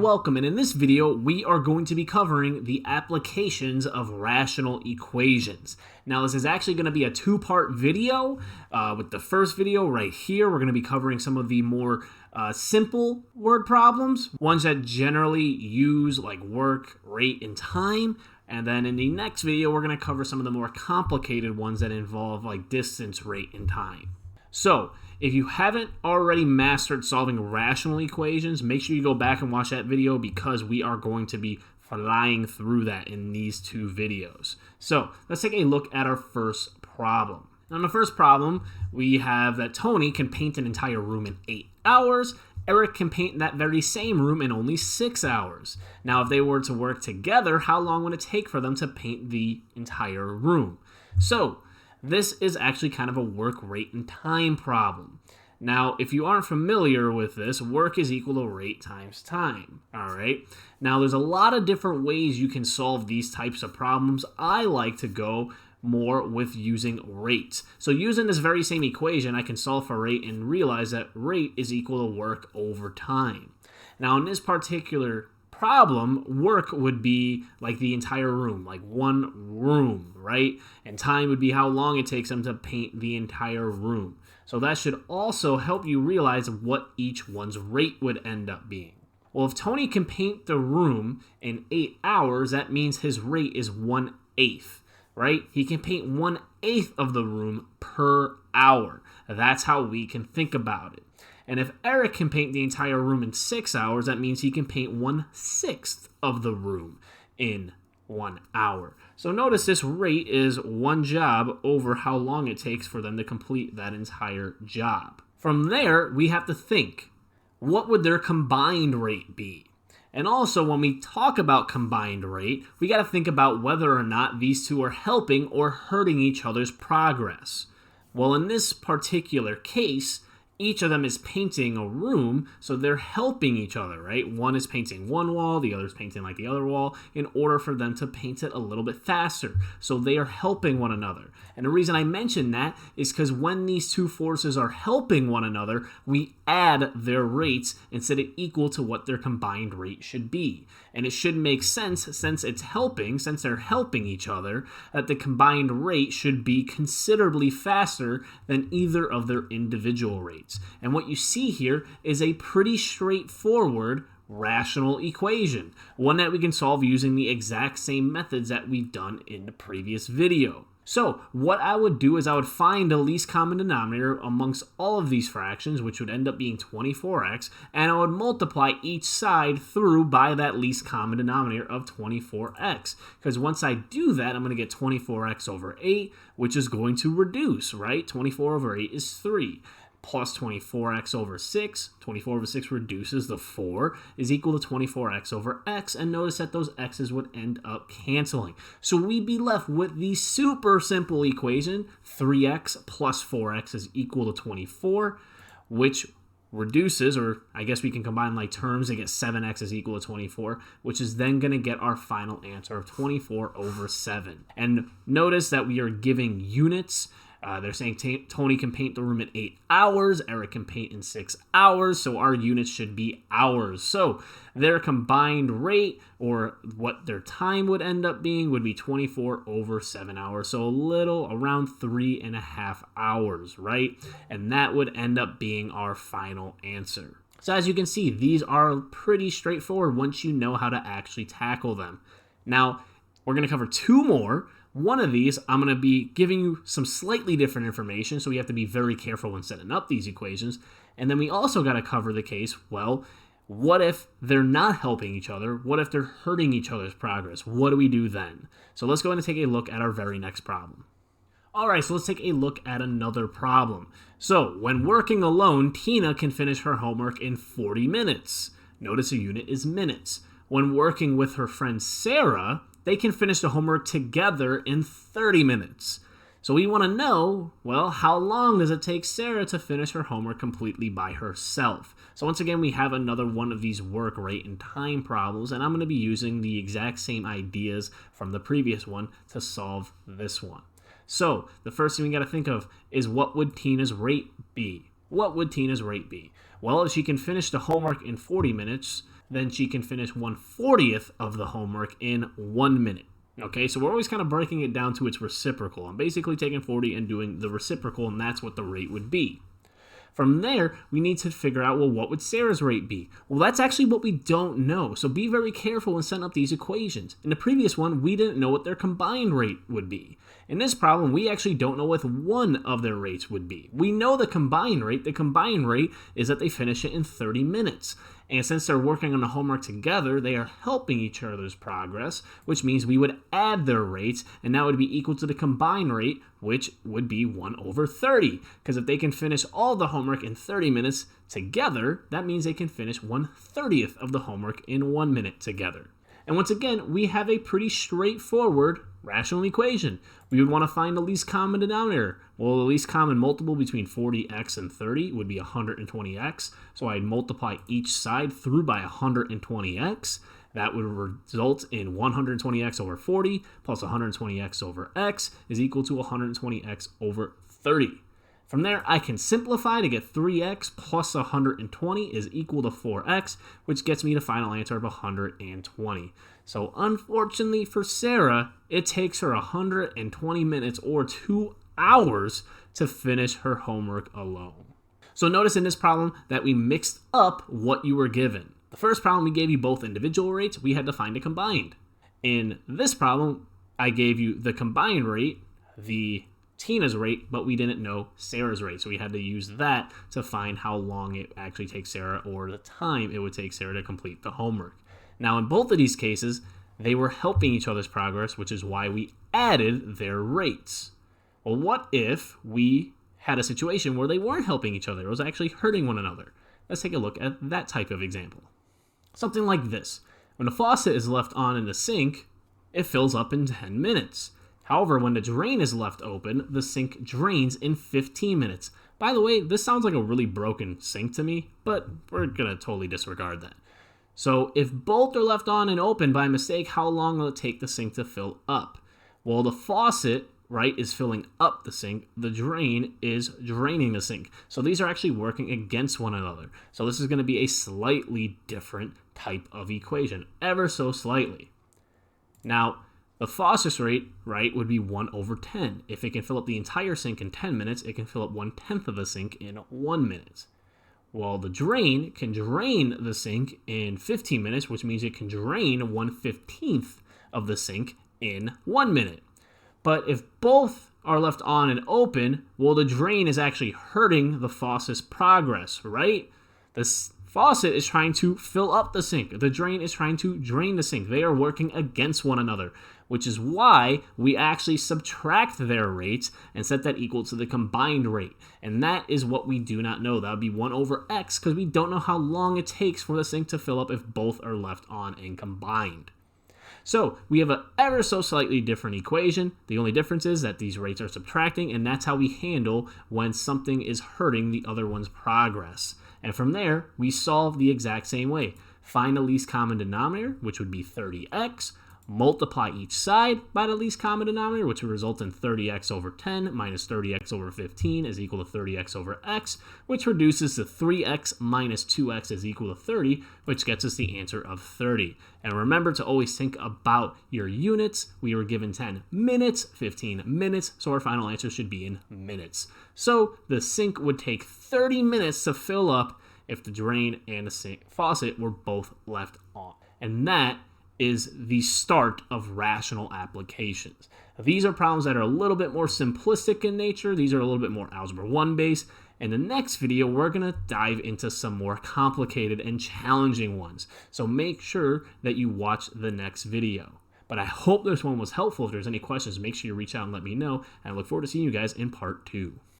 welcome, and in this video we are going to be covering the applications of rational equations. Now this is actually going to be a two-part video. With the first video right here, we're going to be covering some of the more simple word problems, ones that generally use like work, rate, and time. And then in the next video, we're going to cover some of the more complicated ones that involve like distance, rate, and time. So, if you haven't already mastered solving rational equations, make sure you go back and watch that video because we are going to be flying through that in these two videos. So, let's take a look at our first problem. Now, in the first problem, we have that Tony can paint an entire room in 8 hours. Eric can paint that very same room in only 6 hours. Now, if they were to work together, how long would it take for them to paint the entire room? So, this is actually kind of a work, rate, and time problem. Now, if you aren't familiar with this, work is equal to rate times time, all right? Now, there's a lot of different ways you can solve these types of problems. I like to go more with using rate. So using this very same equation, I can solve for rate and realize that rate is equal to work over time. Now, in this particular problem, work would be like the entire room, like one room, right? And time would be how long it takes them to paint the entire room. So that should also help you realize what each one's rate would end up being. Well, if Tony can paint the room in 8 hours, that means his rate is 1/8, right? He can paint 1/8 of the room per hour. That's how we can think about it. And if Eric can paint the entire room in 6 hours, that means he can paint 1/6 of the room in 1 hour. So notice this rate is one job over how long it takes for them to complete that entire job. From there, we have to think, what would their combined rate be? And also, when we talk about combined rate, we got to think about whether or not these two are helping or hurting each other's progress. Well, in this particular case, each of them is painting a room, so they're helping each other, right? One is painting one wall, the other is painting like the other wall, in order for them to paint it a little bit faster. So they are helping one another. And the reason I mention that is because when these two forces are helping one another, we add their rates instead of equal to what their combined rate should be. And it should make sense, since they're helping each other, that the combined rate should be considerably faster than either of their individual rates. And what you see here is a pretty straightforward rational equation, one that we can solve using the exact same methods that we've done in the previous video. So what I would do is I would find the least common denominator amongst all of these fractions, which would end up being 24x, and I would multiply each side through by that least common denominator of 24x. Because once I do that, I'm going to get 24x over 8, which is going to reduce, right? 24 over 8 is 3. Plus 24x over 6, 24 over 6 reduces the 4, is equal to 24x over x, and notice that those x's would end up canceling. So we'd be left with the super simple equation, 3x plus 4x is equal to 24, which reduces, or I guess we can combine like terms and get 7x is equal to 24, which is then going to get our final answer of 24 over 7. And notice that we are giving units. They're saying Tony can paint the room in 8 hours, Eric can paint in 6 hours, so our units should be hours. So their combined rate, or what their time would end up being, would be 24 over 7 hours, so around 3.5 hours, right? And that would end up being our final answer. So as you can see, these are pretty straightforward once you know how to actually tackle them. Now, we're going to cover two more. One of these, I'm going to be giving you some slightly different information, so we have to be very careful when setting up these equations. And then we also got to cover the case, well, what if they're not helping each other? What if they're hurting each other's progress? What do we do then? So let's go ahead and take a look at our very next problem. All right, so let's take a look at another problem. So when working alone, Tina can finish her homework in 40 minutes. Notice a unit is minutes. When working with her friend Sarah, they can finish the homework together in 30 minutes. So we want to know, well, how long does it take Sarah to finish her homework completely by herself? So once again, we have another one of these work, rate, and time problems, and I'm going to be using the exact same ideas from the previous one to solve this one. So the first thing we got to think of is, what would Tina's rate be? What would Tina's rate be? Well, if she can finish the homework in 40 minutes, then she can finish 1/40th of the homework in 1 minute. Okay, so we're always kind of breaking it down to its reciprocal. I'm basically taking 40 and doing the reciprocal, and that's what the rate would be. From there, we need to figure out, well, what would Sarah's rate be? Well, that's actually what we don't know, so be very careful when setting up these equations. In the previous one, we didn't know what their combined rate would be. In this problem, we actually don't know what one of their rates would be. We know the combined rate. The combined rate is that they finish it in 30 minutes. And since they're working on the homework together, they are helping each other's progress, which means we would add their rates, and that would be equal to the combined rate, which would be 1/30. Because if they can finish all the homework in 30 minutes together, that means they can finish 1/30th of the homework in 1 minute together. And once again, we have a pretty straightforward rational equation. We would want to find the least common denominator. Well, the least common multiple between 40x and 30 would be 120x. So I'd multiply each side through by 120x. That would result in 120x over 40 plus 120x over x is equal to 120x over 30. From there, I can simplify to get 3x plus 120 is equal to 4x, which gets me the final answer of 120. So unfortunately for Sarah, it takes her 120 minutes or 2 hours to finish her homework alone. So notice in this problem that we mixed up what you were given. The first problem, we gave you both individual rates. We had to find a combined. In this problem, I gave you the combined rate, Tina's rate, but we didn't know Sarah's rate. So we had to use that to find how long it actually takes Sarah, or the time it would take Sarah to complete the homework. Now, in both of these cases, they were helping each other's progress, which is why we added their rates. Well, what if we had a situation where they weren't helping each other? It was actually hurting one another. Let's take a look at that type of example. Something like this. When the faucet is left on in the sink, it fills up in 10 minutes. However, when the drain is left open, the sink drains in 15 minutes. By the way, this sounds like a really broken sink to me, but we're going to totally disregard that. So if both are left on and open by mistake, how long will it take the sink to fill up? Well, the faucet, right, is filling up the sink. The drain is draining the sink. So these are actually working against one another. So this is going to be a slightly different type of equation, ever so slightly. Now, the faucet's rate, right, would be 1/10. If it can fill up the entire sink in 10 minutes, it can fill up 1/10 of the sink in 1 minute. Well, the drain can drain the sink in 15 minutes, which means it can drain 1/15 of the sink in 1 minute. But if both are left on and open, well, the drain is actually hurting the faucet's progress, right? This faucet is trying to fill up the sink. The drain is trying to drain the sink. They are working against one another, which is why we actually subtract their rates and set that equal to the combined rate. And that is what we do not know. That would be 1/x, because we don't know how long it takes for the sink to fill up if both are left on and combined. So we have an ever so slightly different equation. The only difference is that these rates are subtracting, and that's how we handle when something is hurting the other one's progress. And from there, we solve the exact same way. Find the least common denominator, which would be 30x. Multiply each side by the least common denominator, which would result in 30x over 10 minus 30x over 15 is equal to 30x over x, which reduces to 3x minus 2x is equal to 30, which gets us the answer of 30. And remember to always think about your units. We were given 10 minutes, 15 minutes, so our final answer should be in minutes. So the sink would take 30 minutes to fill up if the drain and the sink faucet were both left on. And that is the start of rational applications. These are problems that are a little bit more simplistic in nature. These are a little bit more Algebra 1 based. In the next video, we're going to dive into some more complicated and challenging ones. So make sure that you watch the next video. But I hope this one was helpful. If there's any questions, make sure you reach out and let me know. And I look forward to seeing you guys in part 2.